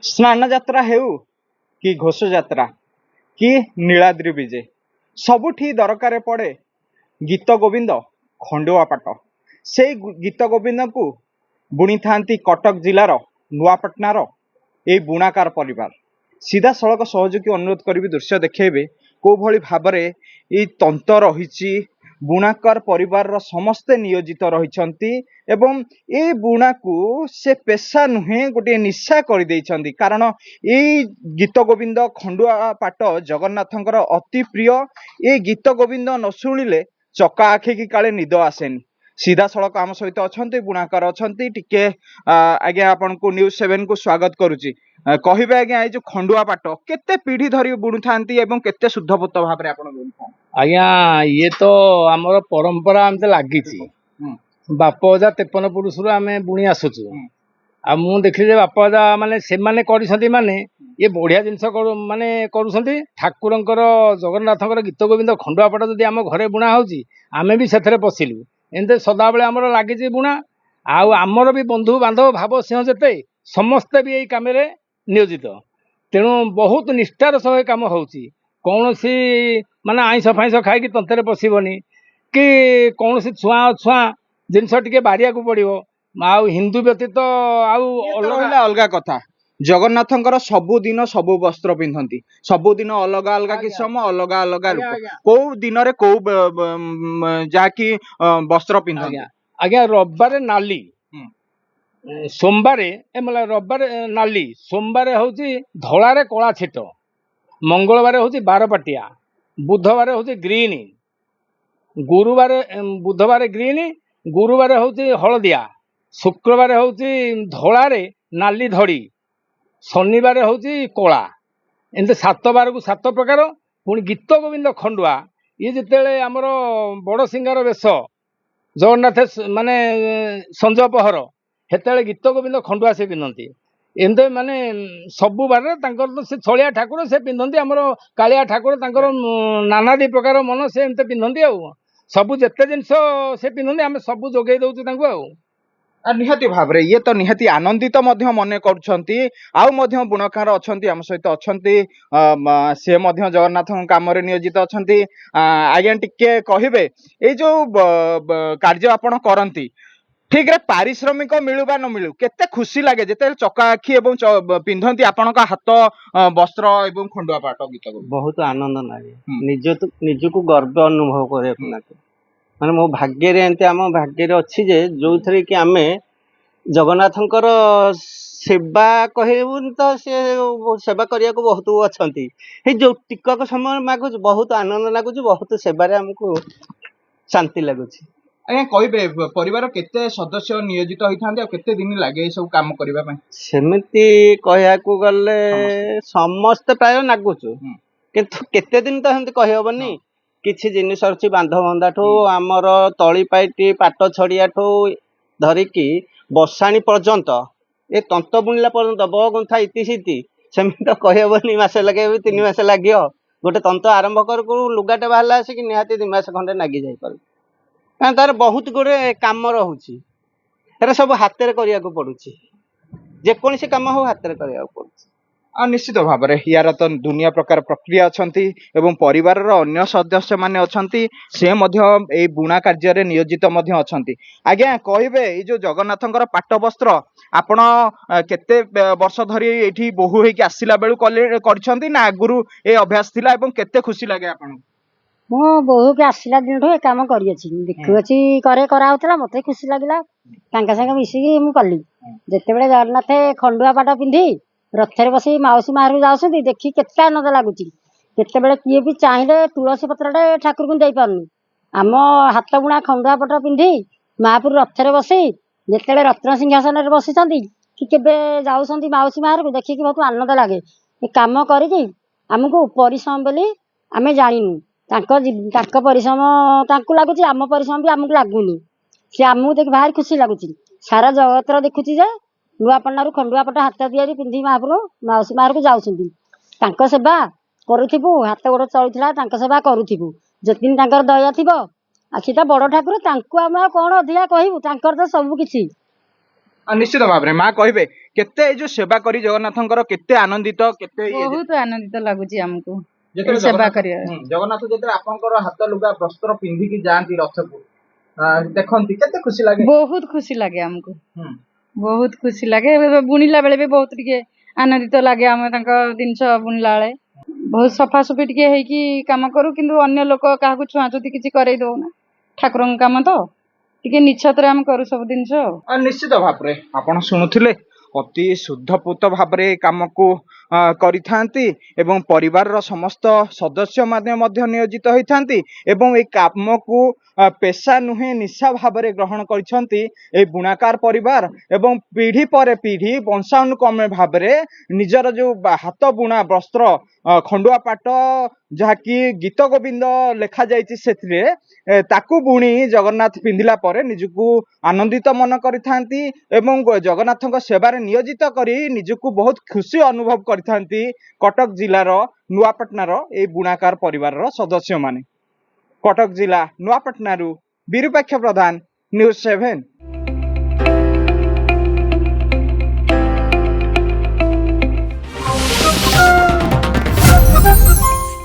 ସ୍ନାନ ଯାତ୍ରା ହେଉ କି ଘୋଷ ଯାତ୍ରା କି ନୀଳାଦ୍ରି ବିଜେ ସବୁଠି ଦରକାର ପଡ଼େ ଗୀତ ଗୋବିନ୍ଦ ଖଣ୍ଡୁଆ ପାଟ। ସେଇ ଗୀତ ଗୋବିନ୍ଦକୁ ବୁଣିଥାନ୍ତି କଟକ ଜିଲ୍ଲାର ନୂଆପାଟଣାର ଏଇ ବୁଣାକାର ପରିବାର। ସିଧାସଳଖ ସହଯୋଗୀ ଅନୁରୋଧ କରିବି ଦୃଶ୍ୟ ଦେଖେଇବେ କୋଉଭଳି ଭାବରେ ଏଇ ତନ୍ତ ରହିଛି। ବୁଣାକାର ପରିବାରର ସମସ୍ତେ ନିୟୋଜିତ ରହିଛନ୍ତି ଏବଂ ଏ ବୁଣାକୁ ସେ ପେଶା ନୁହେଁ ଗୋଟିଏ ନିଶା କରିଦେଇଛନ୍ତି। କାରଣ ଏଇ ଗୀତ ଗୋବିନ୍ଦ ଖଣ୍ଡୁଆ ପାଟ ଜଗନ୍ନାଥଙ୍କର ଅତି ପ୍ରିୟ। ଏ ଗୀତ ଗୋବିନ୍ଦ ନ ଶୁଣିଲେ ଚକା ଆଖିକି କାଳେ ନିଦ ଆସେନି। ସିଧାସଳଖ ଆମ ସହିତ ଅଛନ୍ତି ବୁଣାକାର ଅଛନ୍ତି। ଟିକେ ଆଜ୍ଞା ଆପଣଙ୍କୁ ନ୍ୟୁଜ7 କୁ ସ୍ୱାଗତ କରୁଛି। କହିବେ ଆଜ୍ଞା ଏଇ ଯୋଉ ଖଣ୍ଡୁଆ ପାଟ କେତେ ପିଢି ଧରି ବୁଣୁଥାନ୍ତି ଏବଂ କେତେ ଶୁଦ୍ଧପୂତ ଭାବରେ ଆପଣ ବୁଣୁଥାନ୍ତି? ଆଜ୍ଞା ଇଏ ତ ଆମର ପରମ୍ପରା ଏମିତି ଲାଗିଛି। ବାପ ଅଜା 53 ପୁରୁଷରୁ ଆମେ ବୁଣି ଆସୁଛୁ। ଆଉ ମୁଁ ଦେଖିଲି ଯେ ବାପ ଅଜା ମାନେ ସେମାନେ କରିଛନ୍ତି ମାନେ ଇଏ ବଢିଆ ଜିନିଷ ମାନେ କରୁଛନ୍ତି। ଠାକୁରଙ୍କର ଜଗନ୍ନାଥଙ୍କର ଗୀତ ଗୋବିନ୍ଦ ଖଣ୍ଡୁଆ ପାଟ ଯଦି ଆମ ଘରେ ବୁଣା ହଉଛି ଆମେ ବି ସେଥିରେ ପଶିଲୁ। ଏମିତି ସଦାବେଳେ ଆମର ଲାଗିଛି ବୁଣା। ଆଉ ଆମର ବି ବନ୍ଧୁ ବାନ୍ଧବ ଭାବ ସିଂହ ଯେତେ ସମସ୍ତେ ବି ଏଇ କାମରେ ନିୟୋଜିତ। ତେଣୁ ବହୁତ ନିଷ୍ଠାର ସହ ଏ କାମ ହଉଛି। କୌଣସି ମାନେ ଆଇଁଷ ଫାଇଁଷ ଖାଇକି ତନ୍ତରେ ପଶିବନି କି କୌଣସି ଛୁଆଁ ଅଛୁଆଁ ଜିନିଷ ଟିକେ ବାରିବାକୁ ପଡିବ। ଆଉ ହିନ୍ଦୁ ବ୍ୟତୀତ ଆଉ ଅଲଗା କଥା। ଜଗନ୍ନାଥଙ୍କର ସବୁଦିନ ସବୁ ବସ୍ତ୍ର ପିନ୍ଧନ୍ତି। ସବୁଦିନ ଅଲଗା ଅଲଗା କିସମ ଅଲଗା ଅଲଗା ରୂପ। କୋଉ ଦିନରେ କୋଉ ଯାହାକି ବସ୍ତ୍ର ପିନ୍ଧନ୍ତି? ଆଜ୍ଞା ରବିବାରେ ନାଲି, ସୋମବାରେ ରବିବାରେ ନାଲି, ସୋମବାରେ ହଉଛି ଧଳାରେ କଳା ଛିଟ, ମଙ୍ଗଳବାର ହଉଛି ବାରପାଟିଆ, ବୁଧବାର ହଉଛି ଗ୍ରୀନ, ବୁଧବାର ଗ୍ରୀନ, ଗୁରୁବାର ହଉଛି ହଳଦିଆ, ଶୁକ୍ରବାର ହଉଛି ଧଳାରେ ନାଲି ଧଡ଼ି, ଶନିବାର ହଉଛି କଳା। ଏମିତି 7 ବାରକୁ 7 ପ୍ରକାର। ପୁଣି ଗୀତ ଗୋବିନ୍ଦ ଖଣ୍ଡୁଆ ଇଏ ଯେତେବେଳେ ଆମର ବଡ଼ ସିଙ୍ଗାର ବେଶ ଜଗନ୍ନାଥ ମାନେ ସଞ୍ଜ ପହର ସେତେବେଳେ ଗୀତ ଗୋବିନ୍ଦ ଖଣ୍ଡୁଆ ସେ ପିନ୍ଧନ୍ତି। ଏମିତି ମାନେ ସବୁ ବାରରେ ତାଙ୍କର ତ ସେ ଛଳିଆ ଠାକୁର ସେ ପିନ୍ଧନ୍ତି। ଆମର କାଳିଆ ଠାକୁର ତାଙ୍କର ନାନାଦି ପ୍ରକାର ମନ ସେ ଏମିତି ପିନ୍ଧନ୍ତି। ଆଉ ସବୁ ଯେତେ ଜିନିଷ ସେ ପିନ୍ଧନ୍ତି ଆମେ ସବୁ ଯୋଗେଇ ଦଉଛୁ ତାଙ୍କୁ। ଆଉ ନିହାତି ଭାବରେ ଇଏ ତ ନିହାତି ଆନନ୍ଦିତ ମଧ୍ୟ ମନେ କରୁଛନ୍ତି। ଆଉ ମଧ୍ୟ ବୁଣକାର ଅଛନ୍ତି ଆମ ସହିତ ଅଛନ୍ତି। ସେ ମଧ୍ୟ ଜଗନ୍ନାଥଙ୍କ କାମରେ ନିୟୋଜିତ ଅଛନ୍ତି। ଆଜ୍ଞା ଟିକେ କହିବେ ଏଇ ଯୋଉ କାର୍ଯ୍ୟ ଆପଣ କରନ୍ତି ଠିକରେ ପାରିଶ୍ରମିକ ମିଳୁ ବା ନ ମିଳୁ କେତେ ଖୁସି ଲାଗେ ଯେତେବେଳେ ଚକା ଆଖି ଏବଂ ପିନ୍ଧନ୍ତି ଆପଣଙ୍କ ହାତ ବସ୍ତ୍ର ଏବଂ ଖଣ୍ଡୁଆ ପାଟ ଗୀତ? ବହୁତ ଆନନ୍ଦ ଲାଗେ। ନିଜକୁ ଗର୍ବ ଅନୁଭବ କରିବାକୁ ଲାଗେ। ମାନେ ମୋ ଭାଗ୍ୟରେ ଏମିତି ଆମ ଭାଗ୍ୟରେ ଅଛି ଯେ ଯୋଉଥିରେ କି ଆମେ ଜଗନ୍ନାଥଙ୍କର ସେବା କହିବୁନି ତ ସେ ସେବା କରିବାକୁ ବହୁତ ଅଛନ୍ତି। ଏଇ ଯୋଉ ଟିକକ ସମୟ ମାଗୁଛୁ ବହୁତ ଆନନ୍ଦ ଲାଗୁଛି। ବହୁତ ସେବାରେ ଆମକୁ ଶାନ୍ତି ଲାଗୁଛି। ଆଜ୍ଞା କହିବେ ପରିବାର କେତେ ସଦସ୍ୟ ନିୟୋଜିତ ହେଇଥାନ୍ତି ଆଉ କେତେ ଦିନ ଲାଗେ ଏ ସବୁ କାମ କରିବା ପାଇଁ? ସେମିତି କହିବାକୁ ଗଲେ ସମସ୍ତେ ପ୍ରାୟ ନାଗୁଛୁ, କିନ୍ତୁ କେତେ ଦିନ ତ ସେମିତି କହିହବନି। କିଛି ଜିନିଷ ଅଛି ବାନ୍ଧବନ୍ଧାଠୁ ଆମର ତଳି ପାଇଟି ପାଟ ଛଡିଆଠୁ ଧରିକି ବସାଣି ପର୍ଯ୍ୟନ୍ତ ଏ ତନ୍ତ ବୁଣିଲା ପର୍ଯ୍ୟନ୍ତ ବଗୁନ୍ଥା ଇତିସିତି ସେମିତି ତ କହିହବନି। ମାସେ ଲାଗେ 3 ମାସ ଲାଗିବ। ଗୋଟେ ତନ୍ତ ଆରମ୍ଭ କରୁ କରୁ ଲୁଗାଟେ ବାହାରିଲା ଆସିକି ନିହାତି 2 ମାସ ଖଣ୍ଡେ ଲାଗି ଯାଇପାରେ। କାରଣ ତାର ବହୁତ ଗୁଡେ କାମ ରହୁଛି। ଏରା ସବୁ ହାତରେ କରିବାକୁ ପଡୁଛି। ଯେକୌଣସି କାମ ହଉ ହାତରେ କରିବାକୁ ପଡୁଛି। ନିଶ୍ଚିତ ଭାବରେ ୟାର ତ ଦୁନିଆ ପ୍ରକାର ପ୍ରକ୍ରିୟା ଅଛନ୍ତି ଏବଂ ପରିବାରର ଅନ୍ୟ ସଦସ୍ୟ ମାନେ ଅଛନ୍ତି ସେ ମଧ୍ୟ ଏଇ ବୁଣା କାର୍ଯ୍ୟରେ ନିୟୋଜିତ ମଧ୍ୟ ଅଛନ୍ତି। ଆଜ୍ଞା କହିବେ ଏଇ ଯୋଉ ଜଗନ୍ନାଥଙ୍କର ପାଟ ବସ୍ତ୍ର ଆପଣ କେତେ ବର୍ଷ ଧରି ଏଇଠି ବୋହୂ ହେଇକି ଆସିଲା ବେଳୁ କରିଛନ୍ତି ନା ଆଗରୁ ଏ ଅଭ୍ୟାସ ଥିଲା ଏବଂ କେତେ ଖୁସି ଲାଗେ ଆପଣଙ୍କୁ? ମୁଁ ବୋହୂକି ଆସିଲା ଦିନଠୁ ଏ କାମ କରିଅଛି। ଦେଖୁଅଛି କରାହଉଥିଲା ମତେ ଖୁସି ଲାଗିଲା। ତାଙ୍କ ସାଙ୍ଗେ ମିଶିକି ମୁଁ କଲି। ଯେତେବେଳେ ଜଗନ୍ନାଥ ଖଣ୍ଡୁଆ ପାଟ ପିନ୍ଧି ରଥରେ ବସି ମାଉସୀ ମା ଘରକୁ ଯାଉଛନ୍ତି ଦେଖି କେତେ ଆନନ୍ଦ ଲାଗୁଛି। କେତେବେଳେ କିଏ ବି ଚାହିଁଲେ ତୁଳସୀ ପତ୍ରଟେ ଠାକୁରଙ୍କୁ ଦେଇପାରୁନି। ଆମ ହାତ ବୁଣା ଖଣ୍ଡୁଆ ପାଟ ପିନ୍ଧି ମହାପୁରୁ ରଥରେ ବସି ଯେତେବେଳେ ରତ୍ନ ସିଂହାସନରେ ବସିଛନ୍ତି କି କେବେ ଯାଉଛନ୍ତି ମାଉସୀ ମା ଘରକୁ ଦେଖିକି ବହୁତ ଆନନ୍ଦ ଲାଗେ। ଏ କାମ କରିକି ଆମକୁ ପରିଶ୍ରମ ବୋଲି ଆମେ ଜାଣିନୁ। ତାଙ୍କ ପରିଶ୍ରମ ତାଙ୍କୁ ଲାଗୁଛି, ଆମ ପରିଶ୍ରମ ବି ଆମକୁ ଲାଗୁନି। ସେ ଆମକୁ ଦେଖି ଭାରି ଖୁସି ଲାଗୁଛି। ସାରା ଜଗତର ଦେଖୁଛି ଯେ ନୂଆପାଟଣାରୁ ଖଣ୍ଡୁଆ ପାଟ ହାତ ତିଆରି ପିନ୍ଧି ମହାପୁରୁ ମାଉସୀ ମା ଘରକୁ ଯାଉଛନ୍ତି। ତାଙ୍କ ସେବା କରୁଥିବୁ, ହାତ ଗୋଡ଼ ଚଳୁଥିଲା ତାଙ୍କ ସେବା କରୁଥିବୁ। ଯେତିକି ତାଙ୍କର ଦୟା ଥିବ। ଆଉ ସେ ତ ବଡ଼ ଠାକୁର, ତାଙ୍କୁ ଆମେ ଆଉ କଣ ଅଧିକା କହିବୁ, ତାଙ୍କର ତ ସବୁ କିଛି। ନିଶ୍ଚିତ ଭାବରେ ମା କହିବେ କେତେ ଏଇ ଯୋଉ ସେବା କରି ଜଗନ୍ନାଥଙ୍କର କେତେ ଆନନ୍ଦିତ କେତେ ବହୁତ ଆନନ୍ଦିତ ଲାଗୁଛି ଆମକୁ ଯେତେବେଳେ ଏଇ ସେବା ଜଗନ୍ନାଥ କରିବା। ଜଗନ୍ନାଥ ଯେତେବେଳେ ଆପଣଙ୍କର ହାତ ଲୁଗା ବସ୍ତ୍ର ପିନ୍ଧିକି ଯାଆନ୍ତି ରଥକୁ ଦେଖନ୍ତି କେତେ ଖୁସି ଲାଗେ। ବହୁତ ଖୁସି ଲାଗେ ଆମକୁ, ହୁଁ। ବହୁତ ଖୁସି ଲାଗେ। ଏବେ ବୁଣିଲା ବେଳେ ବି ବହୁତ ଟିକେ ଆନନ୍ଦିତ ଲାଗେ। ଆମେ ତାଙ୍କ ଜିନିଷ ବୁଣିଲା ବେଳେ ବହୁତ ସଫାସଫି ଟିକେ ହେଇକି କାମ କରୁ, କିନ୍ତୁ ଅନ୍ୟ ଲୋକ କାହାକୁ ଛୁଆଁଛୁତି କିଛି କରେଇ ଦଉନା। ଠାକୁରଙ୍କ କାମ ତ ଟିକେ ନିଛତରେ ଆମେ କରୁ ସବୁ ଜିନିଷ ଆଉ। ନିଶ୍ଚିତ ଭାବରେ ଆପଣ ଶୁଣୁଥିଲେ ଅତି ଶୁଦ୍ଧପୂତ ଭାବରେ ଏ କାମକୁ କରିଥାନ୍ତି ଏବଂ ପରିବାରର ସମସ୍ତ ସଦସ୍ୟ ମଧ୍ୟ ନିୟୋଜିତ ହୋଇଥାନ୍ତି ଏବଂ এই କାମକୁ ପେଶା ନୁହେଁ ନିଶା ଭାବରେ ଗ୍ରହଣ କରିଛନ୍ତି এই ବୁଣାକାର ପରିବାର ଏବଂ ପିଢ଼ି ପରେ ପିଢ଼ି ବଂଶାନୁକ୍ରମେ ଭାବରେ ନିଜର ଯୋଉ ହାତ ବୁଣା ବସ୍ତ୍ର ଖଣ୍ଡୁଆ ପାଟ ଯାହାକି ଗୀତ ଗୋବିନ୍ଦ ଲେଖା ଯାଇଛି ସେଥିରେ ତାକୁ ବୁଣି ଜଗନ୍ନାଥ ପିନ୍ଧିଲା ପରେ ନିଜକୁ ଆନନ୍ଦିତ ମନ କରିଥାନ୍ତି ଏବଂ ଜଗନ୍ନାଥଙ୍କ ସେବାରେ ନିୟୋଜିତ କରି ନିଜକୁ ବହୁତ ଖୁସି ଅନୁଭବ କରିଥାନ୍ତି କଟକ ଜିଲ୍ଲାର ନୂଆପାଟଣାର এই ବୁଣାକାର ପରିବାରର ସଦସ୍ୟମାନେ। କଟକ ଜିଲ୍ଲା ନୂଆପାଟଣାରୁ ବିରୁପାକ୍ଷ ପ୍ରଧାନ, ନ୍ୟୁଜ୍ 7।